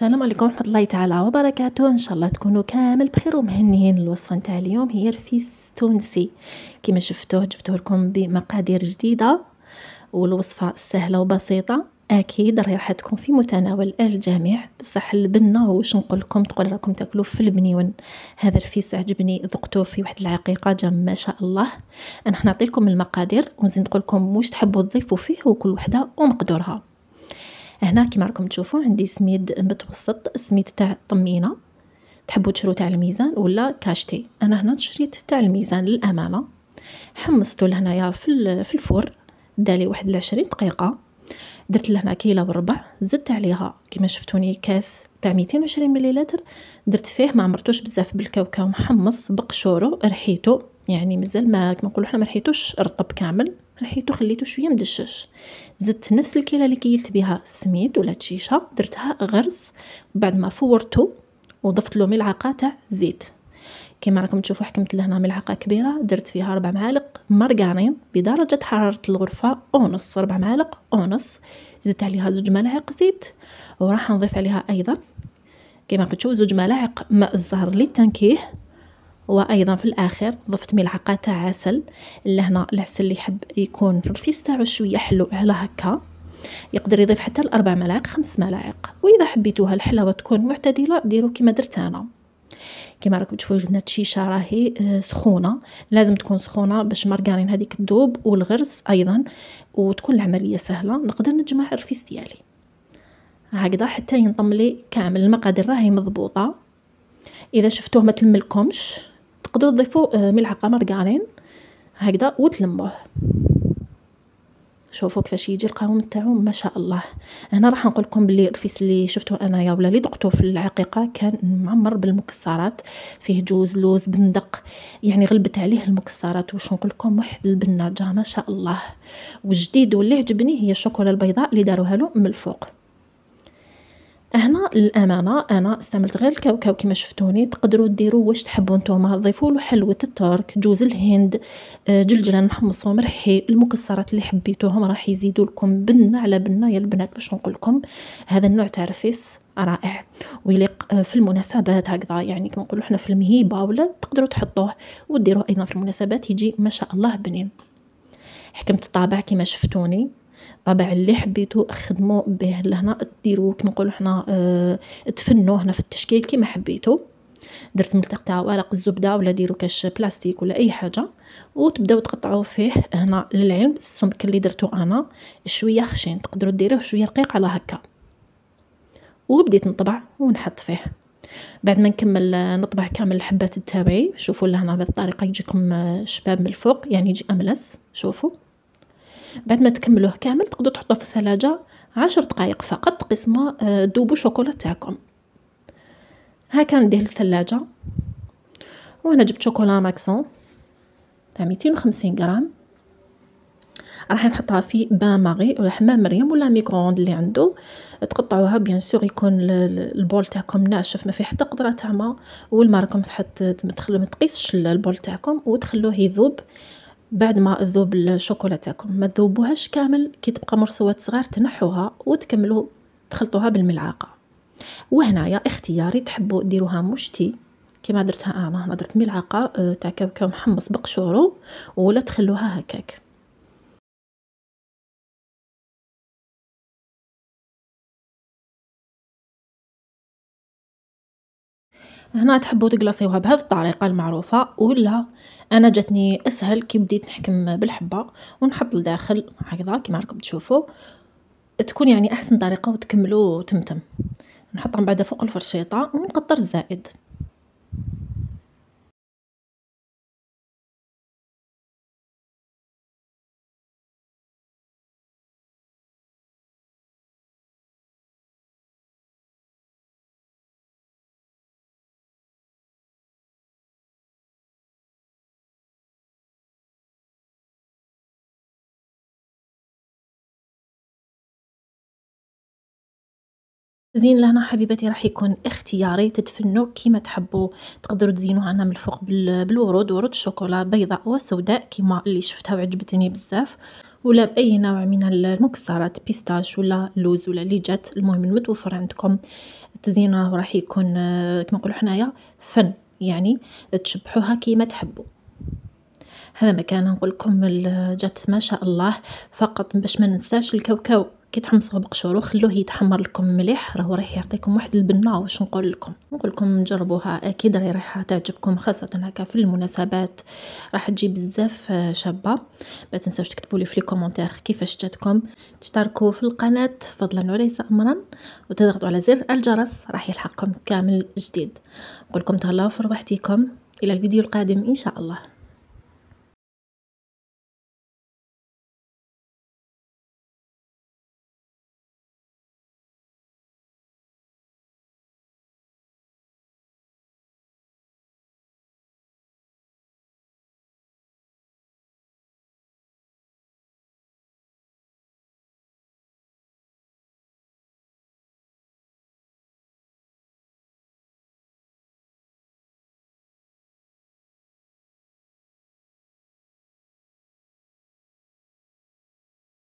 السلام عليكم ورحمة الله تعالى وبركاته. ان شاء الله تكونوا كامل بخير ومهنيين. الوصفة نتاع اليوم هي رفيس تونسي كما شفتوه، جبته لكم بمقادير جديدة والوصفة سهلة وبسيطة، اكيد راح تكون في متناول الجميع. بصح البنة واش نقول لكم، تقول راكم تاكلوا في البنيون. هذا رفيس عجبني، ذقته في واحد العقيقة جا ما شاء الله. انا نعطي لكم المقادير ونزيد نقول لكم واش تحبوا تضيفوا فيه وكل وحده ومقدورها. هنا كما راكم تشوفوا عندي سميد متوسط، سميد تاع طمينه، تحبوا تشرو تاع الميزان ولا كاشتي. انا هنا شريت تاع الميزان للامانه. حمصته لهنايا في الفور، دالي واحد 20 دقيقه. درت لهنا كيلو وربع، زدت عليها كما شفتوني كاس تاع 220 مليلتر، درت فيه ما عمرتوش بزاف بالكاوكاو محمص بقشورو، رحيته يعني مازال ما كما نقولوا حنا ما رحيتوش رطب كامل، رحيته خليته شويه مدشش. زدت نفس الكيله اللي كيلت بها السميد ولا الشيشه، درتها غرس بعد ما فورته وضفت له ملعقه تاع زيت. كما راكم تشوفوا حكمت لهنا ملعقه كبيره، درت فيها 4 معالق مارغرين بدرجه حراره الغرفه ونص، 4 معالق ونص. زدت عليها 2 ملاعق زيت، وراح نضيف عليها ايضا كما راكم تشوفوا 2 ملاعق ماء الزهر للتنكيه. وايضا في الاخر ضفت ملعقه تاع عسل. لهنا العسل اللي يحب يكون الرفيس تاعو شويه حلو على هكا يقدر يضيف حتى 4 ملاعق 5 ملاعق، واذا حبيتوها الحلاوه تكون معتدله ديروا كما درت انا. كما راكم تشوفوا جبنه الشيشه راهي سخونه، لازم تكون سخونه باش مارغرين هذيك تذوب والغرس ايضا، وتكون العمليه سهله. نقدر نجمع الرفيس ديالي هكذا حتى ينطم لي كامل. المقادير راهي مضبوطه، اذا شفتوه ما تلملكمش تقدروا تضيفوا ملعقه مارغرين هكذا وتلموه. شوفوا كيفاش يجي القوام تاعو ما شاء الله. هنا راح نقول لكم بلي الرفيس اللي شفتوه انايا ولا اللي ذقته في العقيقه كان معمر بالمكسرات، فيه جوز لوز بندق، يعني غلبت عليه المكسرات. واش نقول لكم واحد البنه جا ما شاء الله. والجديد واللي عجبني هي الشوكولا البيضاء اللي داروها له من الفوق. هنا للامانه انا استعملت غير الكاوكاو كما شفتوني، تقدروا ديروا واش تحبوا نتوما، ضيفوا له حلوه الترك، جوز الهند، جلجله محمصه مرحي، المكسرات اللي حبيتوهم راح يزيدوا لكم بنه على بنه. يا البنات باش نقول لكم هذا النوع تاع رفيس رائع ويليق في المناسبات هكذا، يعني كما نقولوا احنا في المهيبه ولا تقدروا تحطوه وديروه ايضا في المناسبات، يجي ما شاء الله بنين. حكمت الطابع كما شفتوني، طبعا اللي حبيتو خدموا به لهنا، ديروا كما نقولوا حنا تفنوا هنا في التشكيل كما حبيتو. درت ملتق تاع ورق الزبده ولا ديروا كاش بلاستيك ولا اي حاجه، وتبداو تقطعوا فيه. هنا للعلم السمك اللي درتو انا شويه خشين، تقدروا ديروه شويه رقيق على هكا. وبديت نطبع ونحط فيه. بعد ما نكمل نطبع كامل الحبات تاعي، شوفوا لهنا بهذه الطريقه يجيكم شباب من الفوق، يعني يجي املس. شوفوا بعد ما تكملوه كامل تقدروا تحطوه في الثلاجه 10 دقائق فقط، قسمه ذوبوا شوكولا تاعكم. هاكا نديه للثلاجه. وانا جبت شوكولا ماكسون تاع 250 غرام، راح نحطها في بان ماغي ولا حمام مريم ولا ميكرووند اللي عنده. تقطعوها بيان سور يكون البول تاعكم ناشف ما فيه حتى قطره تاع ما، والماء راكم ما تقيسش البول تاعكم وتخلوه يذوب. بعد ما تذوب الشوكولا تاعكم ما تذوبوهاش كامل، كي تبقى مرسوات صغار تنحوها وتكملوا تخلطوها بالملعقه. وهنايا اختياري، تحبوا ديروها مشتي كما درتها انا درت ملعقه تاع كاوكاو محمص بقشورو، ولا تخلوها هكاك. هنا تحبوا تقلصيوها بهذه الطريقه المعروفه، ولا انا جاتني اسهل كي بديت نحكم بالحبه ونحط لداخل هكذا كما راكم تشوفوا، تكون يعني احسن طريقه وتكملوا تمتم. نحطها من بعد فوق الفرشيطه ونقطر الزائد. التزيين لهنا حبيباتي راح يكون اختياري، تتفنوا كيما تحبوا. تقدروا تزينوها انا من الفوق بالورود، ورود الشوكولا بيضاء وسوداء كيما اللي شفتها وعجبتني بزاف، ولا بأي نوع من المكسرات، بيستاش ولا لوز ولا اللي جات، المهم المتوفر عندكم. التزيين راح يكون كما نقولوا حنايا فن، يعني تشبحوها كيما تحبوا. هذا ما كان نقول لكم جات ما شاء الله. فقط باش ما ننساش الكاوكاو كي تحمصوه بقشورو خلوه يتحمر لكم مليح، راح يعطيكم واحد البنه. واش نقول لكم نجربوها، اكيد راح تعجبكم، خاصه هكا في المناسبات راح تجي بزاف شابه. ما تنساوش تكتبوا لي في لي كومونتير كيفاش جاتكم، تشتركوا في القناه فضلا وليس امرا، وتضغطوا على زر الجرس راح يلحقكم كامل جديد. نقول لكم تهلاو في رواحتكم، الى الفيديو القادم ان شاء الله.